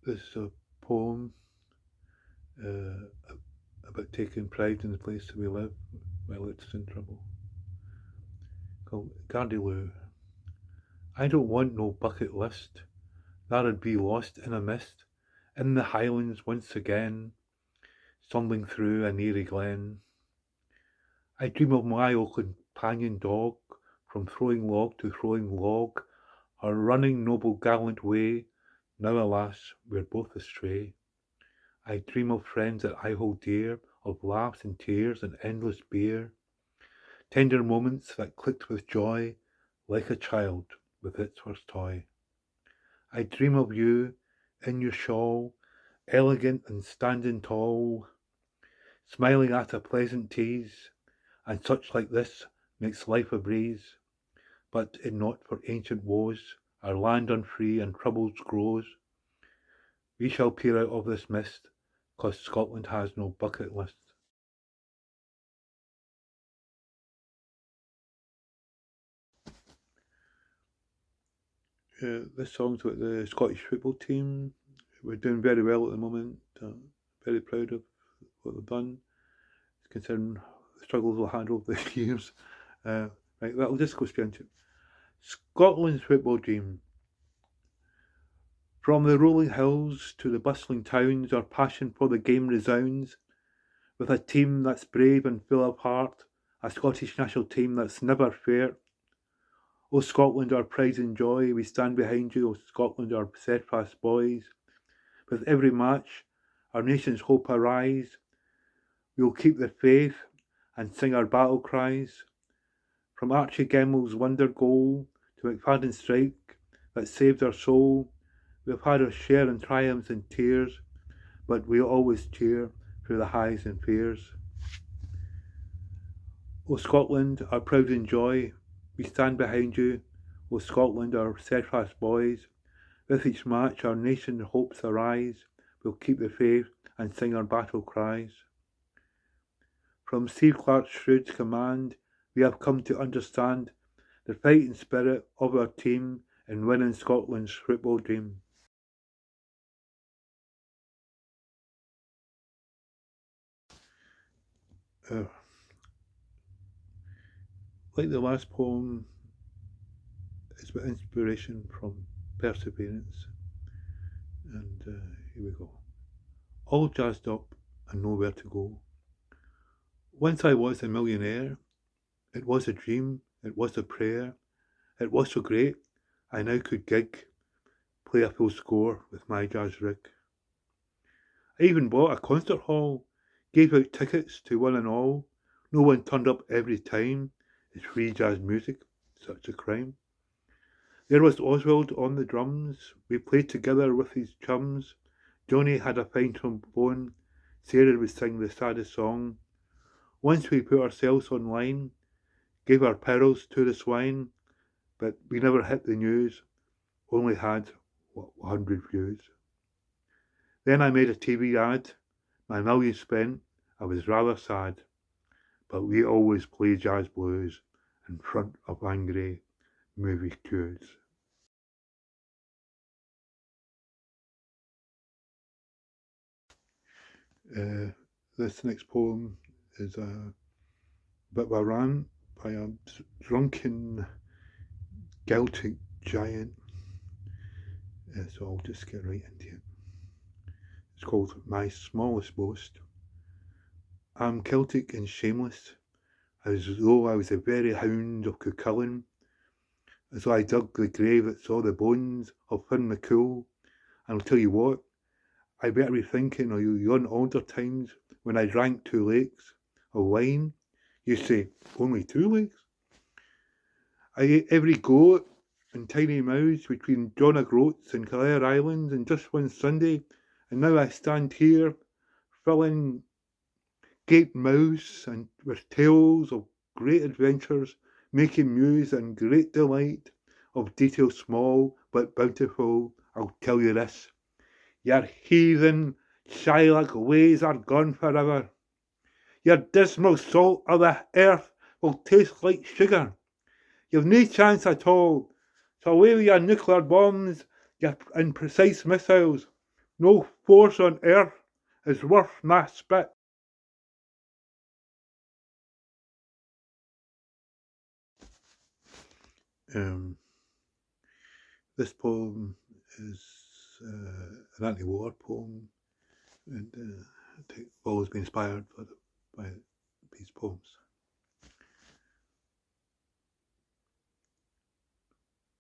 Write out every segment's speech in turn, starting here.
This is a poem uh, about taking pride in the place we live while it's in trouble. Called Gardyloo. I don't want no bucket list. That'd be lost in a mist. In the Highlands once again, stumbling through an eerie glen. I dream of my old companion dog, from throwing log to throwing log, her running noble gallant way. Now, alas, we're both astray. I dream of friends that I hold dear, of laughs and tears and endless beer, tender moments that clicked with joy, like a child with its first toy. I dream of you in your shawl, elegant and standing tall, smiling at a pleasant tease, and such like this makes life a breeze. But it not for ancient woes, our land unfree and troubles grows, we shall peer out of this mist, 'cause Scotland has no bucket list. This song's about the Scottish football team. We're doing very well at the moment. Very proud of what they've done, considering the struggles we've had over the years. Right, that'll just go straight into it. Scotland's football dream. From the rolling hills to the bustling towns, our passion for the game resounds. With a team that's brave and full of heart, a Scottish national team that's never fair. O Scotland, our pride and joy, we stand behind you, O Scotland, our steadfast boys. With every match, our nation's hope arise. We'll keep the faith and sing our battle cries. From Archie Gemmell's wonder goal to McFadden's strike that saved our soul, we've had our share in triumphs and tears, but we'll always cheer through the highs and fears. O Scotland, our pride and joy, we stand behind you. O Scotland, our steadfast boys. With each match, our nation's hopes arise. We'll keep the faith and sing our battle cries. From Steve Clarke's shrewd command, we have come to understand the fighting spirit of our team in winning Scotland's football dream. Uh, like the last poem, it's about inspiration from perseverance. And here we go. All jazzed up and nowhere to go. Once I was a millionaire. It was a dream, it was a prayer. It was so great, I now could gig, play a full score with my jazz rig. I even bought a concert hall, gave out tickets to one and all. No one turned up every time. It's free jazz music, such a crime. There was Oswald on the drums. We played together with his chums. Johnny had a fine trombone. Sarah would sing the saddest song. Once we put ourselves online, gave our pearls to the swine, but we never hit the news. Only had 100 views. Then I made a TV ad. My millions spent. I was rather sad. But we always play jazz blues in front of angry movie queues. This next poem is a bit of a rant by a drunken Celtic giant. So I'll just get right into it. It's called My Smallest Boast. I'm Celtic and shameless, as though I was the very hound of Cuchulainn, as though I dug the grave that saw the bones of Finn McCool. And I'll tell you what, I better be thinking of you yon older times when I drank 2 lakes of wine. You say, only 2 lakes? I ate every goat and tiny mouse between John O'Groats and Kildare Islands in just one Sunday, and now I stand here filling gape mouths and with tales of great adventures, making muse and great delight of detail small but bountiful. I'll tell you this, your heathen Shylock ways are gone forever. Your dismal salt of the earth will taste like sugar. You've no chance at all. So away with your nuclear bombs, your imprecise missiles. No force on earth is worth na spit. This poem is an anti-war poem, and I've always been inspired by these poems.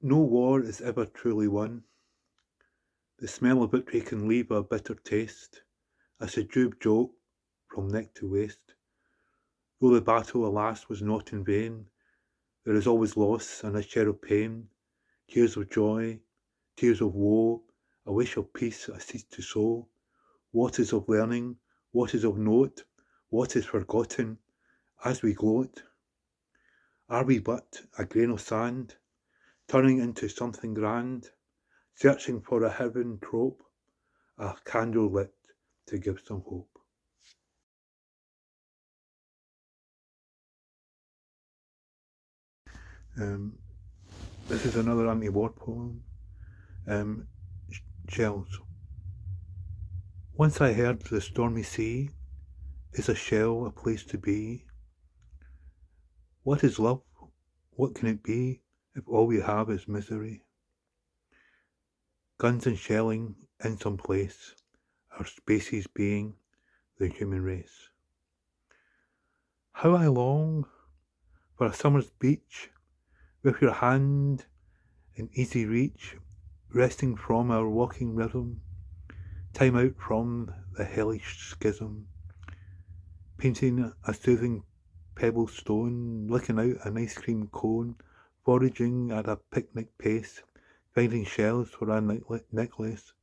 No war is ever truly won. The smell of victory can leave a bitter taste, a subdued joke from neck to waist. Though the battle, alas, was not in vain, there is always loss and a share of pain, tears of joy, tears of woe, a wish of peace, a seed to sow. What is of learning, what is of note, what is forgotten, as we gloat? Are we but a grain of sand, turning into something grand, searching for a heaven trope, a candle lit to give some hope? This is another anti-war poem. Shells. Once I heard the stormy sea, is a shell a place to be? What is love? What can it be if all we have is misery? Guns and shelling in some place, our species being the human race. How I long for a summer's beach, with your hand in easy reach, resting from our walking rhythm, time out from the hellish schism, painting a soothing pebble stone, licking out an ice cream cone, foraging at a picnic pace, finding shells for a necklace,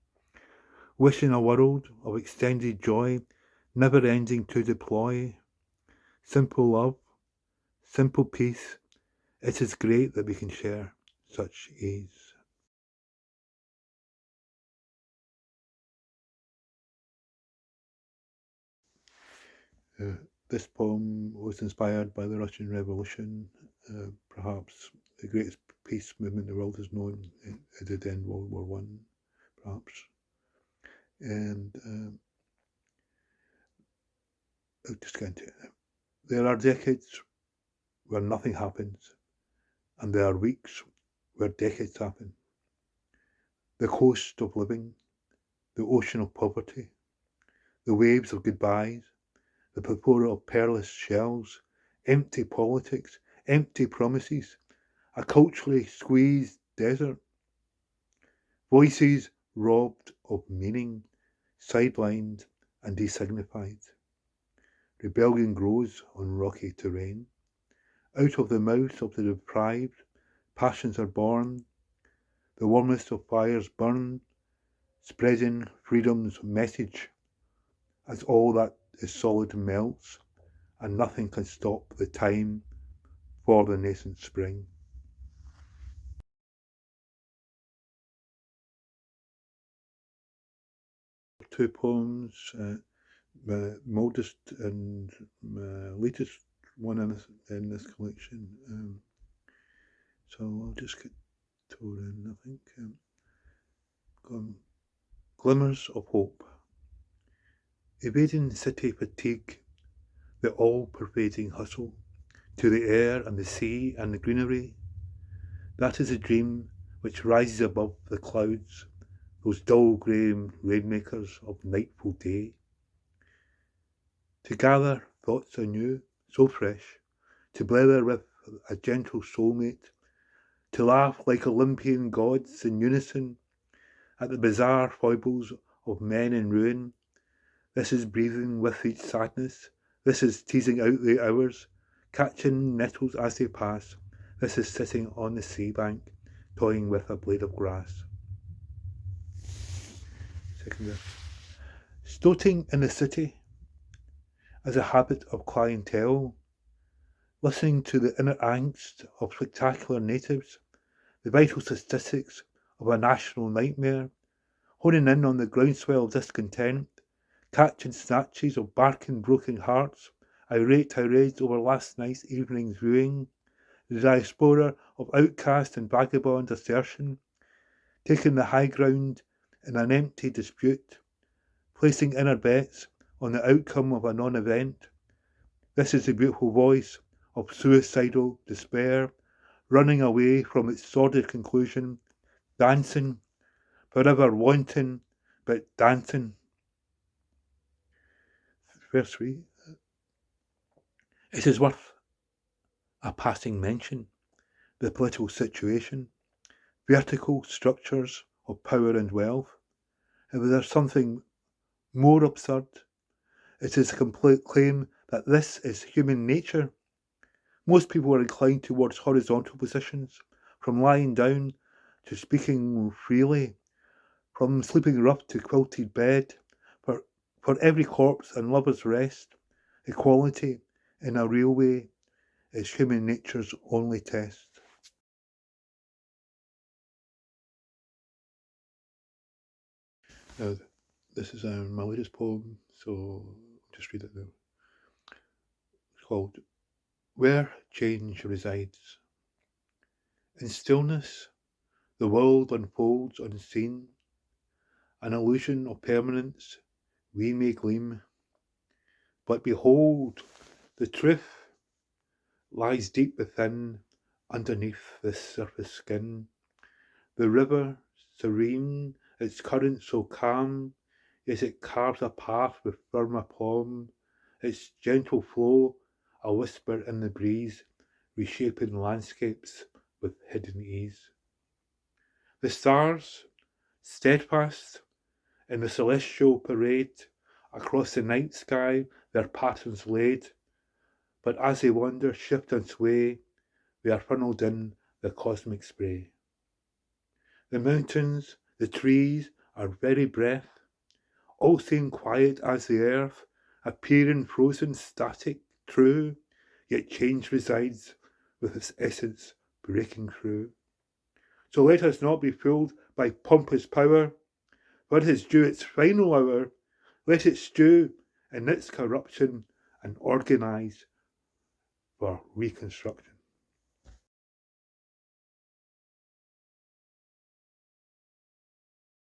wishing a world of extended joy, never ending to deploy. Simple love, simple peace, it is great that we can share such ease. This poem was inspired by the Russian Revolution, perhaps the greatest peace movement the world has known. It did end World War One, perhaps. And I'll just get into it now. There are decades where nothing happens, and there are weeks where decades happen. The coast of living, the ocean of poverty, the waves of goodbyes, the plethora of perilous shells, empty politics, empty promises, a culturally squeezed desert, voices robbed of meaning, sidelined and designified. Rebellion grows on rocky terrain. Out of the mouth of the deprived, passions are born. The warmest of fires burn, spreading freedom's message, as all that is solid melts, and nothing can stop the time for the nascent spring. Two poems, my modest and my latest one in this collection. So I'll just get to it in, I think. Glimmers of Hope. Evading city fatigue, the all-pervading hustle, to the air and the sea and the greenery. That is a dream which rises above the clouds, those dull grey rainmakers of nightful day. To gather thoughts anew, so fresh, to blether with a gentle soulmate, to laugh like Olympian gods in unison at the bizarre foibles of men in ruin. This is breathing with each sadness, this is teasing out the hours, catching nettles as they pass, this is sitting on the sea bank, toying with a blade of grass. Second verse. Stoating in the city as a habit of clientele, listening to the inner angst of spectacular natives, the vital statistics of a national nightmare, honing in on the groundswell of discontent, catching snatches of barking broken hearts, irate tirades over last night's evening's viewing, the diaspora of outcast and vagabond assertion, taking the high ground in an empty dispute, placing inner bets on the outcome of a non-event. This is the beautiful voice of suicidal despair, running away from its sordid conclusion, dancing, forever wanting, but dancing. Verse 3. It is worth a passing mention, the political situation, vertical structures of power and wealth. If there's something more absurd, it is a complete claim that this is human nature. Most people are inclined towards horizontal positions, from lying down to speaking freely, from sleeping rough to quilted bed. For every corpse and lover's rest, equality, in a real way, is human nature's only test. Now, this is my latest poem, so I'll just read it now. It's called Where Change Resides. In stillness, the world unfolds unseen, an illusion of permanence we may gleam. But behold, the truth lies deep within, underneath this surface skin. The river, serene, its current so calm, yet it carves a path with firm aplomb, its gentle flow a whisper in the breeze, reshaping landscapes with hidden ease. The stars, steadfast in the celestial parade, across the night sky their patterns laid, but as they wander, shift and sway, they are funneled in the cosmic spray. The mountains, the trees, our very breath, all seem quiet as the earth, appearing frozen, static, true, yet change resides with its essence breaking through. So let us not be fooled by pompous power, for it is due its final hour. Let it stew in its corruption and organise for reconstruction.